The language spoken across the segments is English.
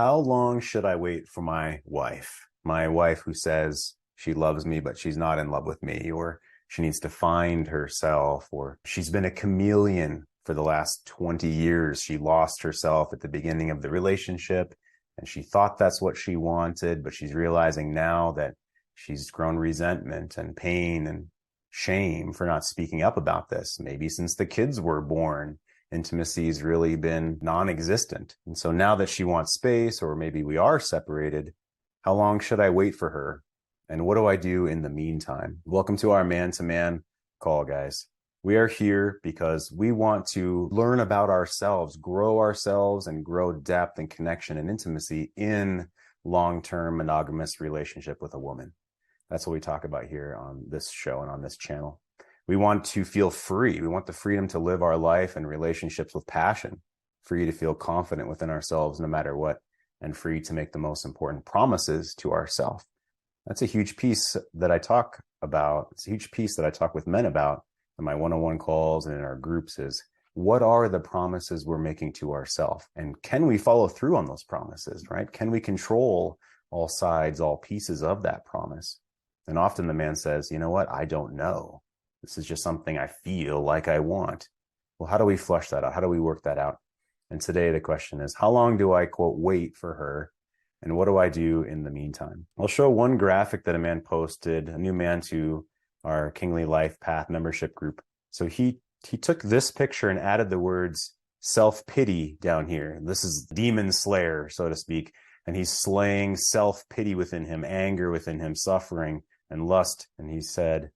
How long should I wait for my wife? My wife who says she loves me, but she's not in love with me, or she needs to find herself, or she's been a chameleon for the last 20 years. She lost herself at the beginning of the relationship, and she thought that's what she wanted, but she's realizing now that she's grown resentment and pain and shame for not speaking up about this. Maybe since the kids were born, intimacy's really been non-existent. And so now that she wants space, or maybe we are separated, how long should I wait for her? And what do I do in the meantime? Welcome to our man-to-man call, guys. We are here because we want to learn about ourselves, and grow depth and connection and intimacy in long-term monogamous relationship with a woman. That's what we talk about here on this show and on this channel. We want to feel free. We want the freedom to live our life and relationships with passion, free to feel confident within ourselves no matter what, and free to make the most important promises to ourselves. That's a huge piece that I talk about. It's a huge piece that I talk with men about in my one-on-one calls and in our groups is, what are the promises we're making to ourselves? And can we follow through on those promises, right? Can we control all sides, all pieces of that promise? And often the man says, you know what? I don't know. This is just something I feel like I want. Well, how do we flush that out? How do we work that out? And today the question is, how long do I, quote, wait for her? And what do I do in the meantime? I'll show one graphic that a man posted, a new man to our Kingly Life Path membership group. So he took this picture and added the words self-pity down here. This is demon slayer, so to speak. And he's slaying self-pity within him, anger within him, suffering and lust. And he said,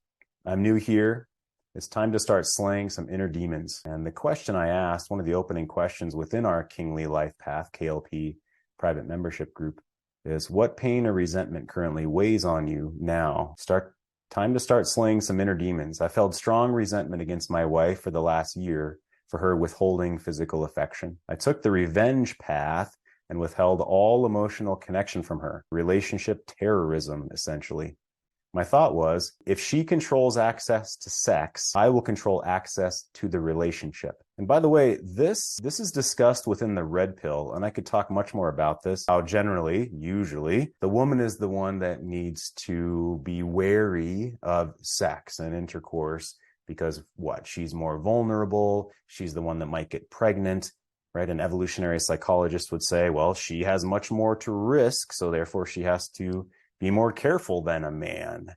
I'm new here. It's time to start slaying some inner demons. And the question I asked, one of the opening questions within our Kingly Life Path, KLP private membership group, is what pain or resentment currently weighs on you now? Time to start slaying some inner demons. I've held strong resentment against my wife for the last year for her withholding physical affection. I took the revenge path and withheld all emotional connection from her. Relationship terrorism, essentially. My thought was, if she controls access to sex, I will control access to the relationship. And by the way, this is discussed within the red pill, and I could talk much more about this, how usually, the woman is the one that needs to be wary of sex and intercourse because what? She's more vulnerable. She's the one that might get pregnant, right? An evolutionary psychologist would say, well, she has much more to risk, so therefore she has to be more careful than a man.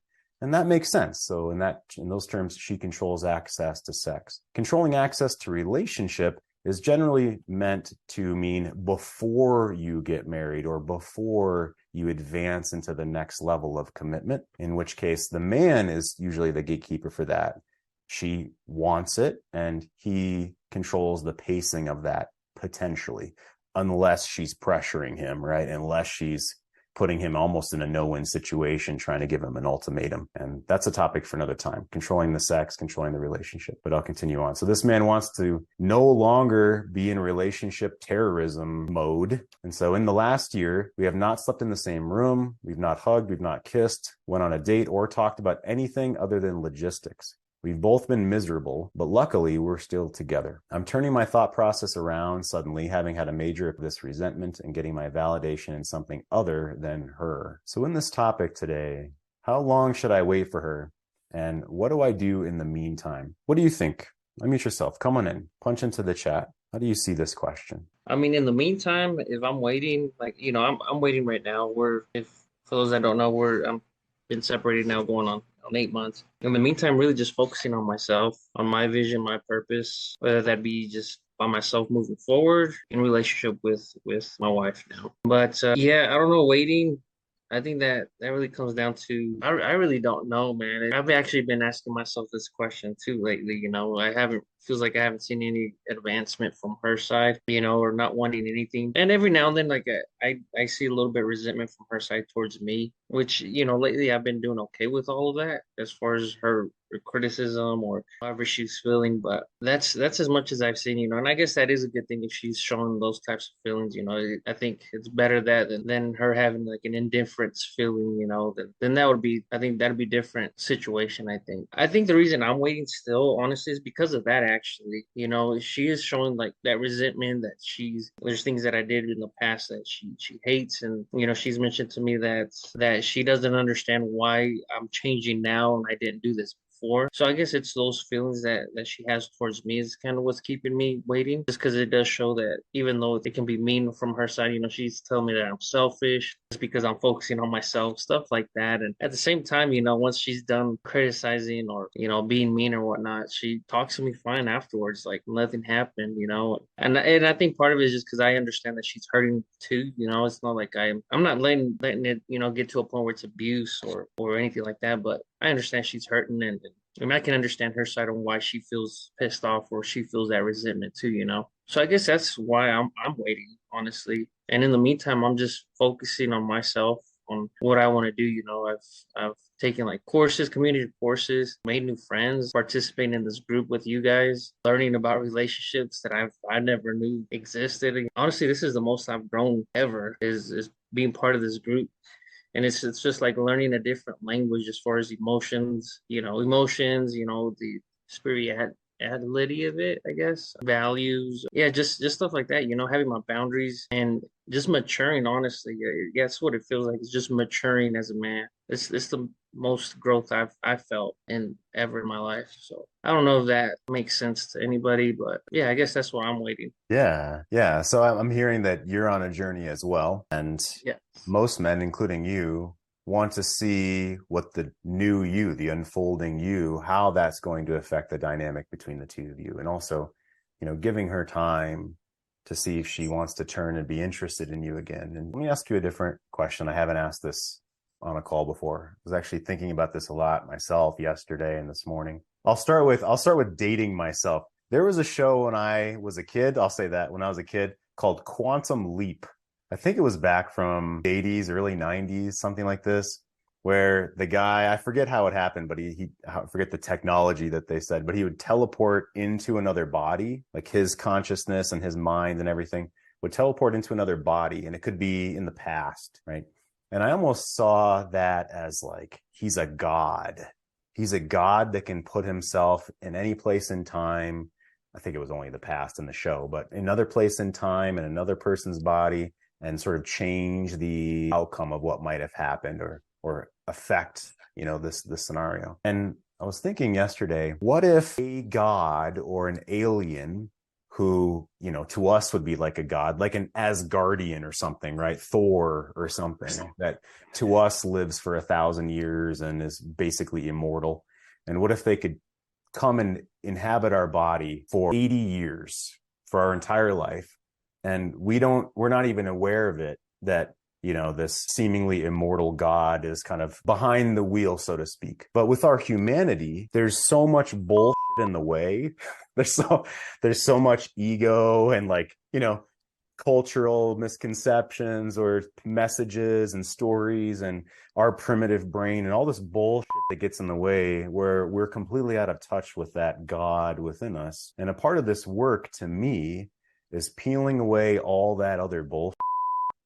And that makes sense. So in those terms, she controls access to sex. Controlling access to relationship is generally meant to mean before you get married or before you advance into the next level of commitment, in which case the man is usually the gatekeeper for that. She wants it and he controls the pacing of that potentially, unless she's pressuring him, right? Unless she's putting him almost in a no-win situation, trying to give him an ultimatum. And that's a topic for another time, controlling the sex, controlling the relationship. But I'll continue on. So this man wants to no longer be in relationship terrorism mode. And so in the last year, we have not slept in the same room. We've not hugged, we've not kissed, went on a date, or talked about anything other than logistics. We've both been miserable, but luckily we're still together. I'm turning my thought process around suddenly, having had a major of this resentment and getting my validation in something other than her. So in this topic today, how long should I wait for her? And what do I do in the meantime? What do you think? Unmute yourself. Come on in. Punch into the chat. How do you see this question? I mean, in the meantime, if I'm waiting, I'm waiting right now. If for those that don't know, I'm been separated now, going on 8 months. In the meantime, really just focusing on myself, on my vision, my purpose, whether that be just by myself moving forward in relationship with my wife now. But yeah, I don't know, waiting. I think that really comes down to I really don't know, man. I've actually been asking myself this question too lately. I haven't feels like I haven't seen any advancement from her side, or not wanting anything. And every now and then, like I see a little bit of resentment from her side towards me, which lately I've been doing okay with all of that as far as her criticism or however she's feeling. But that's as much as I've seen, and I guess that is a good thing if she's showing those types of feelings. I think it's better that than her having like an indifference feeling. Then that would be, I think that'd be different situation. I think the reason I'm waiting still, honestly, is because of that actually. You know, she is showing like that resentment that there's things that I did in the past that she hates, and you know, she's mentioned to me that she doesn't understand why I'm changing now and I didn't do this before. So I guess it's those feelings that she has towards me is kind of what's keeping me waiting. Just because it does show that even though it can be mean from her side, you know, she's telling me that I'm selfish just because I'm focusing on myself, stuff like that. And at the same time, you know, once she's done criticizing or, you know, being mean or whatnot, she talks to me fine afterwards, like nothing happened, you know. And I think part of it is just because I understand that she's hurting too, you know. It's not like I'm not letting it, you know, get to a point where it's abuse or anything like that, but I understand she's hurting, and I mean, I can understand her side on why she feels pissed off or she feels that resentment too, you know. So I guess that's why I'm waiting, honestly. And in the meantime, I'm just focusing on myself, on what I want to do. You know, I've taken like courses, community courses, made new friends, participating in this group with you guys, learning about relationships that I never knew existed. And honestly, this is the most I've grown ever is being part of this group. And it's just like learning a different language as far as emotions, you know, the spirituality of it, I guess, values, yeah, just stuff like that, you know, having my boundaries and just maturing, honestly. Yeah, yeah, that's what it feels like. It's just maturing as a man. It's the most growth I've felt in ever in my life. So I don't know if that makes sense to anybody, but yeah, I guess that's why I'm waiting. Yeah, yeah. So I'm hearing that you're on a journey as well, and Yeah. most men, including you, want to see what the new you, the unfolding you, how that's going to affect the dynamic between the two of you, and also, you know, giving her time to see if she wants to turn and be interested in you again. And let me ask you a different question. I haven't asked this on a call before. I was actually thinking about this a lot myself yesterday and this morning. I'll start with dating myself. There was a show when I was a kid, I'll say that, when I was a kid, called Quantum Leap. I think it was back from the 80s, early 90s, something like this, where the guy, I forget how it happened, but I forget the technology that they said, but he would teleport into another body, like his consciousness and his mind and everything would teleport into another body, and it could be in the past, right? And I almost saw that as like, he's a god. He's a god that can put himself in any place in time. I think it was only the past in the show, but another place in time and another person's body, and sort of change the outcome of what might have happened or affect, you know, this scenario. And I was thinking yesterday, what if a god or an alien who, you know, to us would be like a god, like an Asgardian or something, right? Thor or something that to us lives for 1,000 years and is basically immortal. And what if they could come and inhabit our body for 80 years, for our entire life, and we're not even aware of it, that, you know, this seemingly immortal god is kind of behind the wheel, so to speak. But with our humanity, there's so much bullshit in the way. There's so much ego and, like, you know, cultural misconceptions or messages and stories and our primitive brain and all this bullshit that gets in the way, where we're completely out of touch with that God within us. And a part of this work, to me, is peeling away all that other bullshit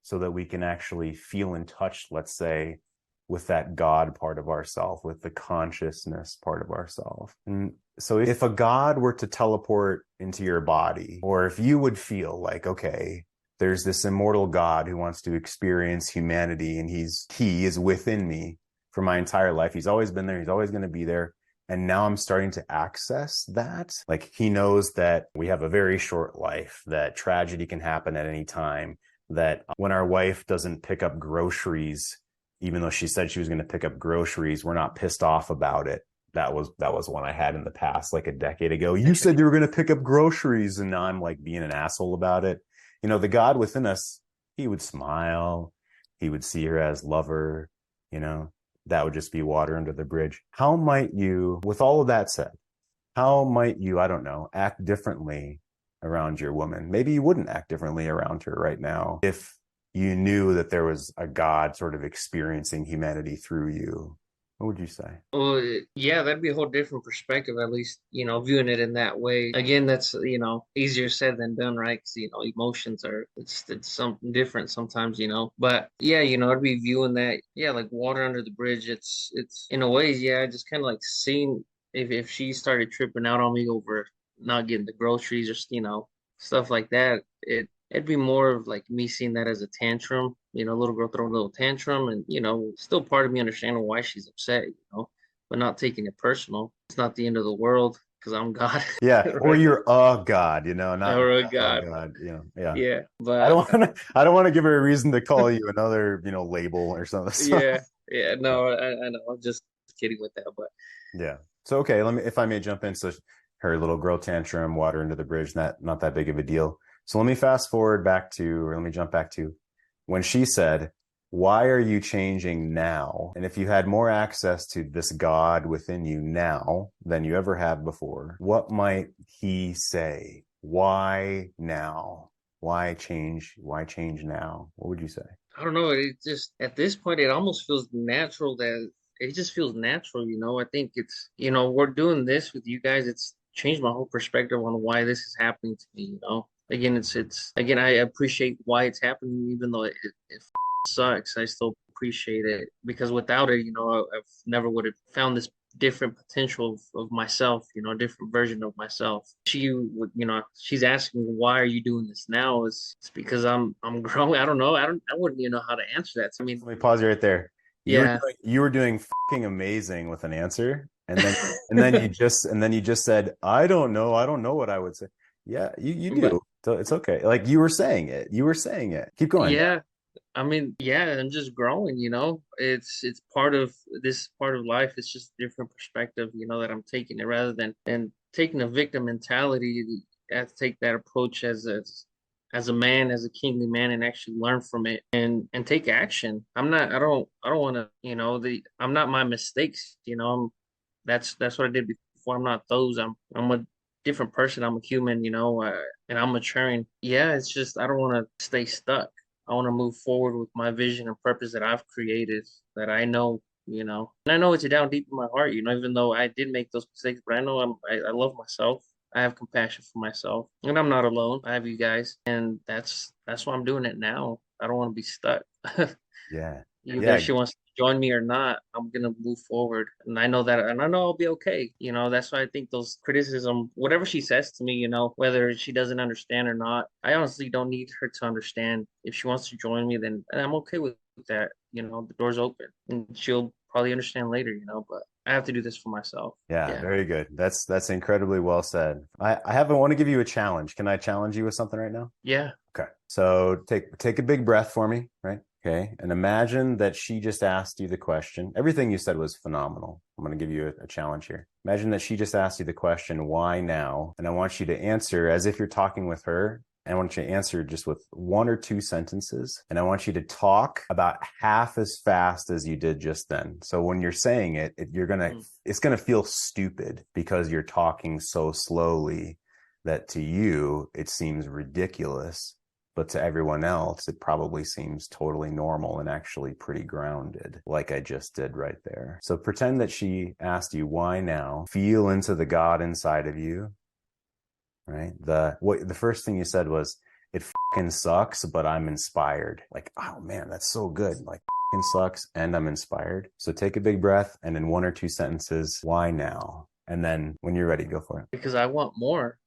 so that we can actually feel in touch, let's say, with that God part of ourself, with the consciousness part of ourself. And so if a God were to teleport into your body, or if you would feel like, okay, there's this immortal God who wants to experience humanity, and he is within me for my entire life. He's always been there. He's always going to be there. And now I'm starting to access that. Like, he knows that we have a very short life, that tragedy can happen at any time, that when our wife doesn't pick up groceries, even though she said she was going to pick up groceries, we're not pissed off about it. That was one I had in the past, like a decade ago. You said you were going to pick up groceries, and now I'm like being an asshole about it. You know, the God within us, he would smile. He would see her as lover, you know. That would just be water under the bridge. How might you, with all of that said, how might you, I don't know, act differently around your woman? Maybe you wouldn't act differently around her right now if you knew that there was a God sort of experiencing humanity through you. What would you say? Well, yeah, that'd be a whole different perspective, at least, you know, viewing it in that way. Again, that's, you know, easier said than done, right? Because, you know, emotions it's something different sometimes, you know. But yeah, you know, I'd be viewing that, yeah, like water under the bridge. It's in a way, yeah, just kind of like seeing if she started tripping out on me over not getting the groceries or, stuff like that. It'd be more of like me seeing that as a tantrum, little girl throwing a little tantrum, and still part of me understanding why she's upset, but not taking it personal. It's not the end of the world because I'm God, Yeah. Or right? you're a God, not Or a oh God. God, yeah. Yeah, I but don't want to. I don't want to give her a reason to call you another, label or something. So, yeah, yeah. No, I know. I'm just kidding with that, but yeah. So okay, if I may jump in. So her little girl tantrum, water under the bridge, not that big of a deal. So let me fast forward back to, or let me jump back to when she said, "Why are you changing now?" And if you had more access to this God within you now than you ever had before, what might he say? Why now? Why change? Why change now? What would you say? I don't know. It just at this point, it almost feels natural that it just feels natural. I think it's we're doing this with you guys. It's changed my whole perspective on why this is happening to me. Again, it's again I appreciate why it's happening, even though it sucks. I still appreciate it because without it, I've never would have found this different potential of myself, a different version of myself. She would, she's asking, why are you doing this now? It's because I'm growing. I don't know. I wouldn't even know how to answer that. I mean, Let me pause you right there. yeah, You were doing fucking amazing with an answer, and then you just said, I don't know what I would say. Yeah, you but do. So it's okay. Like you were saying it. You were saying it. Keep going. yeah, I mean, yeah, I'm just growing. It's part of this part of life. It's just a different perspective, that I'm taking it rather than taking a victim mentality. I have to take that approach as a man, as a kingly man, and actually learn from it and take action. I don't want to, I'm not my mistakes. That's what I did before. I'm not those. I'm a different person. I'm a human, and I'm maturing. Yeah, it's just I don't want to stay stuck. I want to move forward with my vision and purpose that I've created, that I know. And I know it's down deep in my heart, even though I did make those mistakes, but I know I love myself. I have compassion for myself, and I'm not alone. I have you guys, and that's why I'm doing it now. I don't want to be stuck. Yeah. Either Yeah. she wants to join me or not, I'm gonna move forward. And I know that, and I know I'll be okay. That's why I think those criticism, whatever she says to me, whether she doesn't understand or not, I honestly don't need her to understand. If she wants to join me, then I'm okay with that. The door's open, and she'll probably understand later. But I have to do this for myself. Yeah, Yeah. very good. That's incredibly well said. I want to give you a challenge. Can I challenge you with something right now? Yeah. Okay. So take a big breath for me, right? Okay. And imagine that she just asked you the question. Everything you said was phenomenal. I'm going to give you a challenge here. Imagine that she just asked you the question, why now? And I want you to answer as if you're talking with her. And I want you to answer just with one or two sentences. And I want you to talk about half as fast as you did just then. So when you're saying it's going to feel stupid because you're talking so slowly that to you, it seems ridiculous. But to everyone else, it probably seems totally normal and actually pretty grounded, like I just did right there. So pretend that she asked you, why now? Feel into the God inside of you, right? The first thing you said was, it fucking sucks, but I'm inspired. Like, oh man, that's so good. Like, fucking sucks and I'm inspired. So take a big breath and in one or two sentences, why now? And then when you're ready, go for it. Because I want more.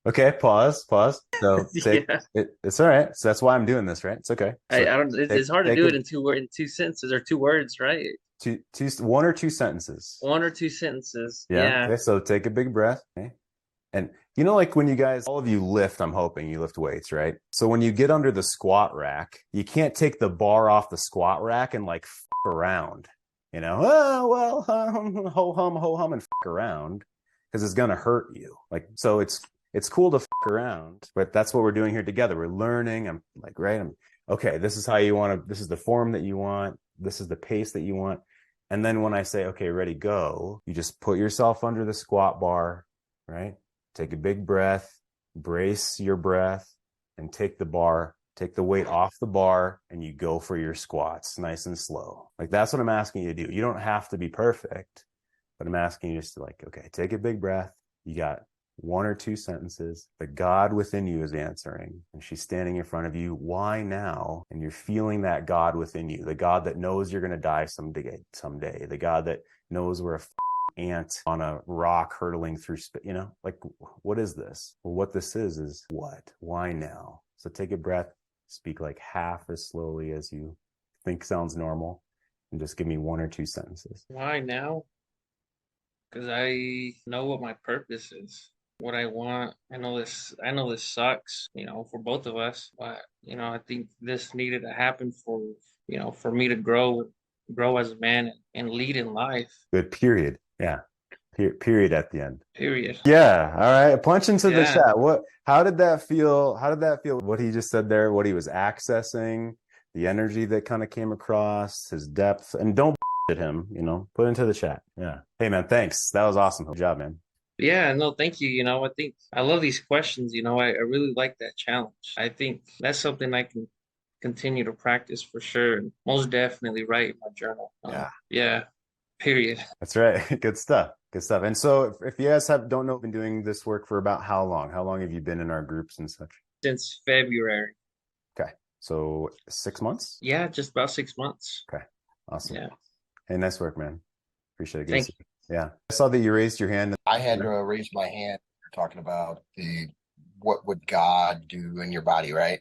Okay, pause. So Yeah. it's all right. So that's why I'm doing this, right? It's okay. So I don't. take It's hard to take do a it in two sentences or two words, right? one or two sentences. One or two sentences. Yeah. Yeah. Okay. So take a big breath. Okay. And like when you guys, all of you lift, I'm hoping you lift weights, right? So when you get under the squat rack, you can't take the bar off the squat rack and like around, oh, well, ho hum and around because it's going to hurt you. Like, so it's cool to around, but that's what we're doing here together. We're learning. I'm like, right. Okay. This is how you want to, this is the form that you want. This is the pace that you want. And then when I say, okay, ready, go, you just put yourself under the squat bar, right? Take a big breath, brace your breath, and take the weight off the bar, and you go for your squats nice and slow. Like, that's what I'm asking you to do. You don't have to be perfect, but I'm asking you just to okay, take a big breath. You got one or two sentences. The God within you is answering, and she's standing in front of you. Why now? And you're feeling that God within you, the God that knows you're going to die someday, the God that knows we're a ant on a rock hurtling through space. Like, what is this? Well, what this is what? Why now? So take a breath, speak like half as slowly as you think sounds normal, and just give me 1 or 2 sentences. Why now? Because I know what my purpose is, what I want. I know this sucks, for both of us, but I think this needed to happen for me to grow as a man and lead in life. Good. Period. Yeah. Period at the end. Period. Yeah. All right. Punch into the Yeah. chat. How did that feel? How did that feel? What he just said there, what he was accessing, the energy that kind of came across, his depth, and don't at him, put into the chat. Yeah. Hey man, thanks. That was awesome. Good job, man. Yeah, no, thank you. I think I love these questions. I really like that challenge. I think that's something I can continue to practice for sure. And most definitely write in my journal. Yeah. Yeah, period. That's right. Good stuff. Good stuff. And so if you guys don't know, been doing this work for about how long? How long have you been in our groups and such? Since February. Okay. So 6 months? Yeah, just about 6 months. Okay. Awesome. Yeah. Hey, nice work, man. Appreciate it. Good to Thank see you. Yeah. I saw that you raised your hand. I had to raise my hand. You're talking about what would God do in your body, right?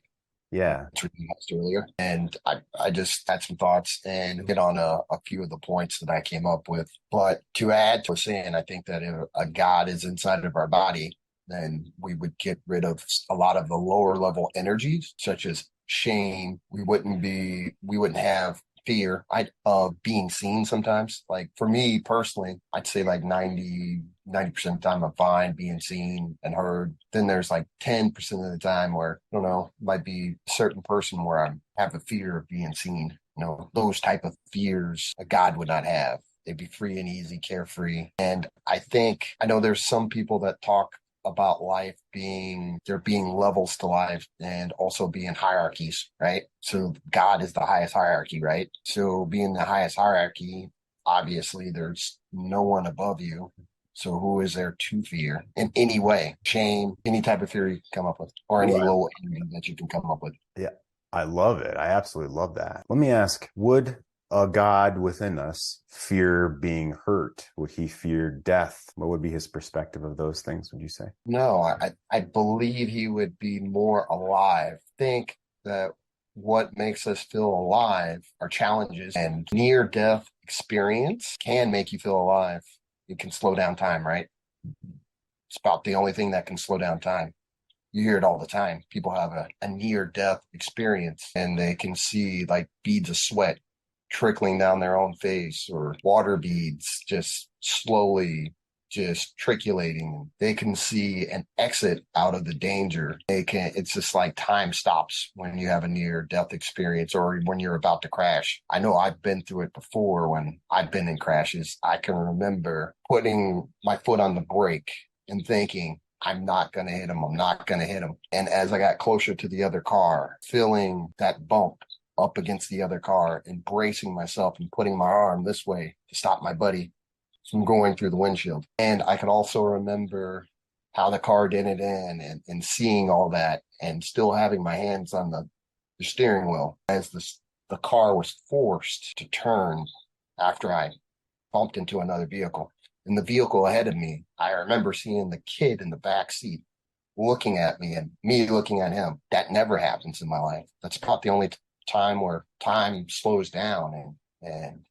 Yeah. Which we asked earlier. And I just had some thoughts and hit on a few of the points that I came up with. But to add to what you're saying, I think that if a God is inside of our body, then we would get rid of a lot of the lower level energies, such as shame. We wouldn't have fear of being seen sometimes. Like for me personally, I'd say like 90% of the time I'm fine being seen and heard. Then there's like 10% of the time where, I don't know, might be a certain person where I have a fear of being seen. Those type of fears a God would not have. They'd be free and easy, carefree. And I know there's some people that talk about life there being levels to life and also being hierarchies, right? So God is the highest hierarchy, right? So being the highest hierarchy, obviously there's no one above you. So who is there to fear in any way? Shame, any type of fear you can come up with, or any low energy that you can come up with. Yeah. I love it. I absolutely love that. Let me ask, would a God within us fear being hurt? Would he fear death? What would be his perspective of those things, would you say? No, I believe he would be more alive. Think that what makes us feel alive are challenges, and near death experience can make you feel alive. It can slow down time, right? It's about the only thing that can slow down time. You hear it all the time. People have a near death experience and they can see like beads of sweat trickling down their own face or water beads just slowly just trickulating. They can see an exit out of the danger. It's just like time stops when you have a near death experience or when you're about to crash. I know I've been through it before when I've been in crashes. I can remember putting my foot on the brake and thinking, I'm not going to hit him. I'm not going to hit him. And as I got closer to the other car, feeling that bump up against the other car and bracing myself and putting my arm this way to stop my buddy from going through the windshield. And I can also remember how the car dented in and seeing all that and still having my hands on the steering wheel as the car was forced to turn after I bumped into another vehicle. In the vehicle ahead of me, I remember seeing the kid in the back seat looking at me and me looking at him. That never happens in my life. That's about the only time where time slows down and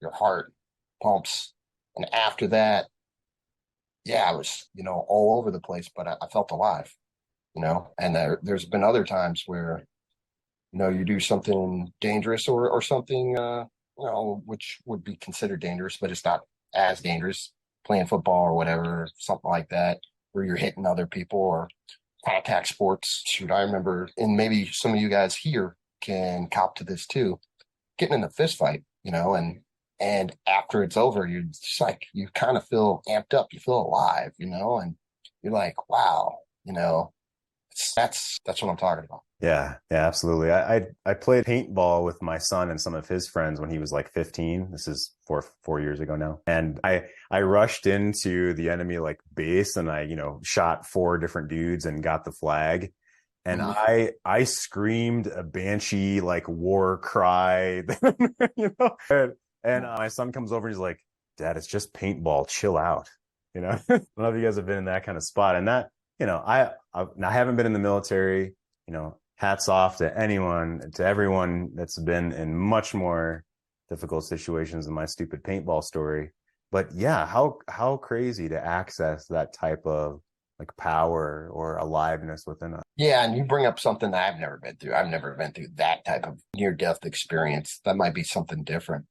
your heart pumps. And after that, yeah, I was, all over the place, but I felt alive, and there's been other times where, you do something dangerous or something, which would be considered dangerous, but it's not as dangerous, playing football or whatever, something like that, where you're hitting other people or contact sports. Shoot, I remember, and maybe some of you guys here can cop to this too, getting in a fist fight, and after it's over, you're just like, you kind of feel amped up, you feel alive, and you're like, wow, that's what I'm talking about. Yeah, absolutely. I played paintball with my son and some of his friends when he was like 15. This is four years ago now. And I rushed into the enemy like base and I, shot 4 different dudes and got the flag. And I screamed a banshee like war cry, and my son comes over and he's like, Dad, it's just paintball, chill out. I don't know if you guys have been in that kind of spot. And that, I haven't been in the military, hats off to everyone that's been in much more difficult situations than my stupid paintball story. But yeah, how crazy to access that type of like power or aliveness within us. Yeah, and you bring up something that I've never been through. I've never been through that type of near-death experience. That might be something different,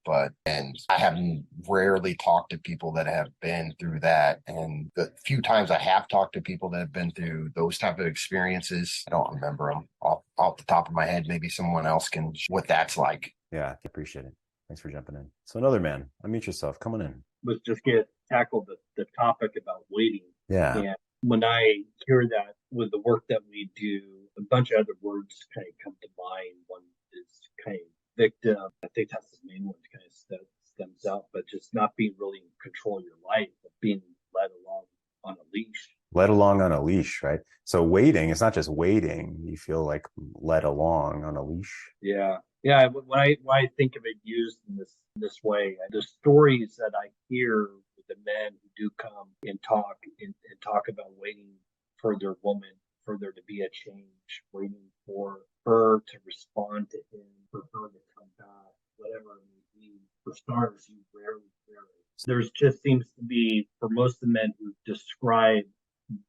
and I have rarely talked to people that have been through that. And the few times I have talked to people that have been through those type of experiences, I don't remember them off the top of my head. Maybe someone else can, what that's like. Yeah, I appreciate it. Thanks for jumping in. So another man, unmute yourself. Come on in. Let's just tackle the topic about waiting. Yeah. And when I hear that with the work that we do, a bunch of other words kind of come to mind. One is kind of victim. I think that's the main one that kind of stems out, but just not being really in control of your life, but being led along on a leash. Led along on a leash, right? So waiting, it's not just waiting. You feel like led along on a leash. Yeah. Yeah. When I think of it used in this way, the stories that I hear with the men who do come and talk about waiting for their woman, for there to be a change, waiting for her to respond to him, for her to come back, whatever it may be. For starters, you rarely. There's just seems to be, for most of the men who describe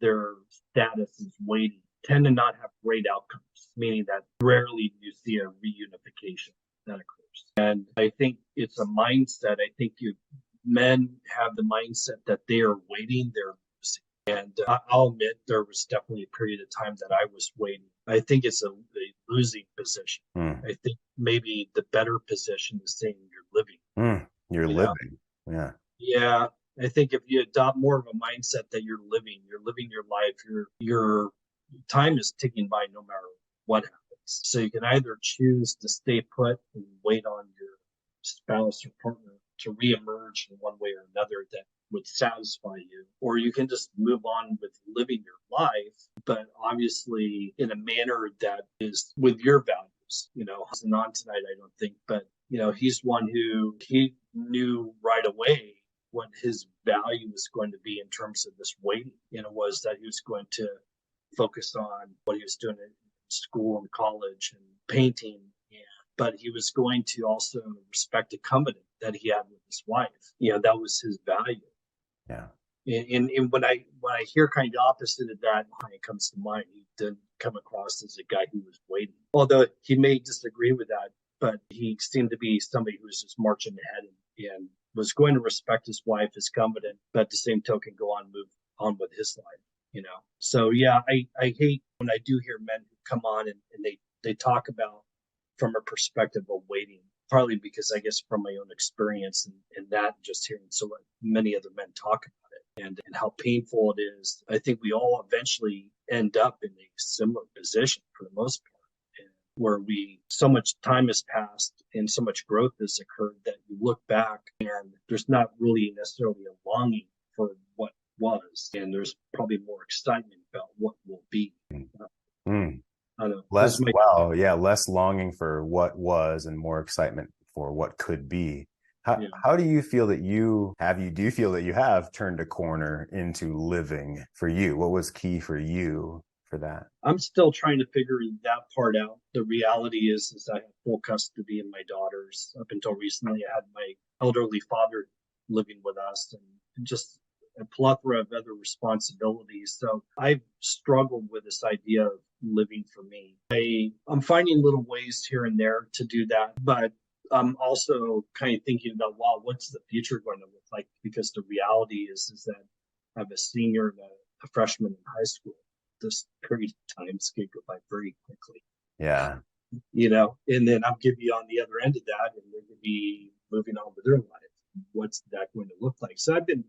their status as waiting, tend to not have great outcomes, meaning that rarely do you see a reunification that occurs. And I think it's a mindset. I think men have the mindset that they are waiting, they're losing. And I'll admit there was definitely a period of time that I was waiting. I think it's a losing position. I think maybe the better position is saying you're living. You're living. Yeah. Yeah. I think if you adopt more of a mindset that you're living your life, your time is ticking by no matter what happens. So you can either choose to stay put and wait on your spouse or partner to reemerge in one way or another that would satisfy you, or you can just move on with living your life, but obviously in a manner that is with your values. He's on tonight, I don't think, but he's one who he knew right away what his value was going to be in terms of this waiting. Was that he was going to focus on what he was doing in school and college and painting, but he was going to also respect the covenant that he had with his wife. That was his value. Yeah. And when I hear kind of the opposite of that, it comes to mind. He didn't come across as a guy who was waiting, although he may disagree with that. But he seemed to be somebody who was just marching ahead and was going to respect his wife, his covenant, but at the same token, move on with his life. So yeah, I hate when I do hear men who come on and they talk about from a perspective of waiting, partly because I guess from my own experience and that just hearing so many other men talk about it and how painful it is. I think we all eventually end up in a similar position for the most part, where so much time has passed and so much growth has occurred that you look back and there's not really necessarily a longing for what was, and there's probably more excitement about what will be. I don't know. Less longing for what was and more excitement for what could be. How do you feel that do you feel that you have turned a corner into living for you? What was key for you for that? I'm still trying to figure that part out. The reality is I have full custody of my daughters. Up until recently, I had my elderly father living with us and just a plethora of other responsibilities. So I've struggled with this idea of living for me. I'm finding little ways here and there to do that, but I'm also kind of thinking about, wow, what's the future going to look like? Because the reality is that I have a senior and a freshman in high school. This period of time is going to go by very quickly. Yeah. And then I'm going to be on the other end of that and they're going to be moving on with their life. What's that going to look like? So I've been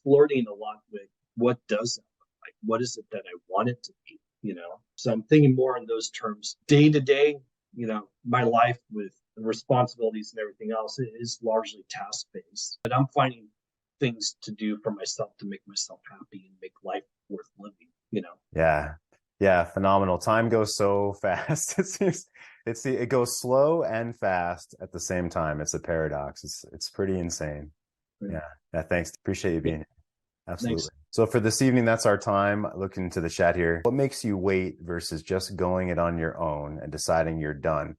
flirting a lot with what does that look like? What is it that I want it to be? So I'm thinking more in those terms. Day to day, my life with the responsibilities and everything else is largely task-based. But I'm finding things to do for myself to make myself happy and make life worth living, Yeah, phenomenal. Time goes so fast. It goes slow and fast at the same time. It's a paradox. It's pretty insane. Yeah. Yeah. Thanks. Appreciate you being here. Absolutely. Thanks. So for this evening, that's our time. Looking into the chat here. What makes you wait versus just going it on your own and deciding you're done?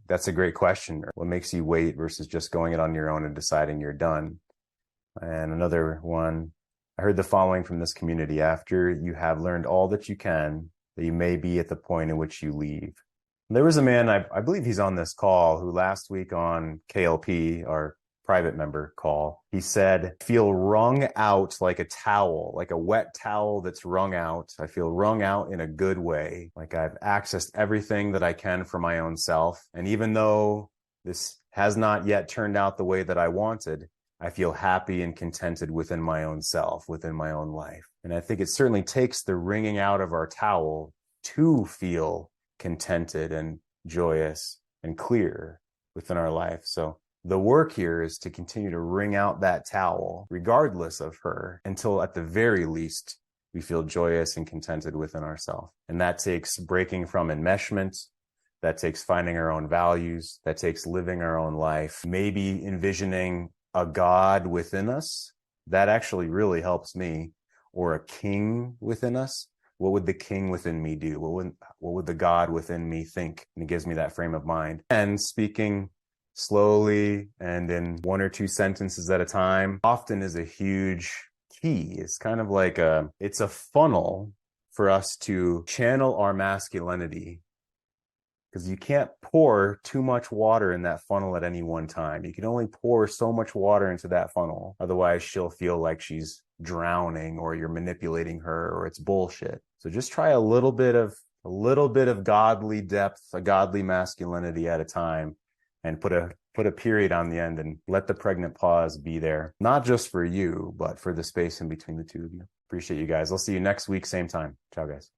That's a great question. What makes you wait versus just going it on your own and deciding you're done? And another one, I heard the following from this community: after you have learned all that you can, that you may be at the point in which you leave. There was a man, I believe he's on this call, who last week on KLP, our private member call, he said, I feel wrung out like a towel, like a wet towel that's wrung out. I feel wrung out in a good way. Like I've accessed everything that I can for my own self. And even though this has not yet turned out the way that I wanted, I feel happy and contented within my own self, within my own life. And I think it certainly takes the wringing out of our towel to feel contented and joyous and clear within our life. So the work here is to continue to wring out that towel, regardless of her, until at the very least, we feel joyous and contented within ourselves. And that takes breaking from enmeshment. That takes finding our own values. That takes living our own life. Maybe envisioning a God within us. That actually really helps me. Or a king within us. What would the king within me do? What would the God within me think? And it gives me that frame of mind. And speaking slowly and in one or two sentences at a time often is a huge key. It's kind of like it's a funnel for us to channel our masculinity, because you can't pour too much water in that funnel at any one time. You can only pour so much water into that funnel. Otherwise, she'll feel like she's drowning, or you're manipulating her, or it's bullshit. So just try a little bit of godly depth, a godly masculinity at a time, and put a period on the end and let the pregnant pause be there. Not just for you, but for the space in between the two of you. Appreciate you guys. I'll see you next week, same time. Ciao, guys.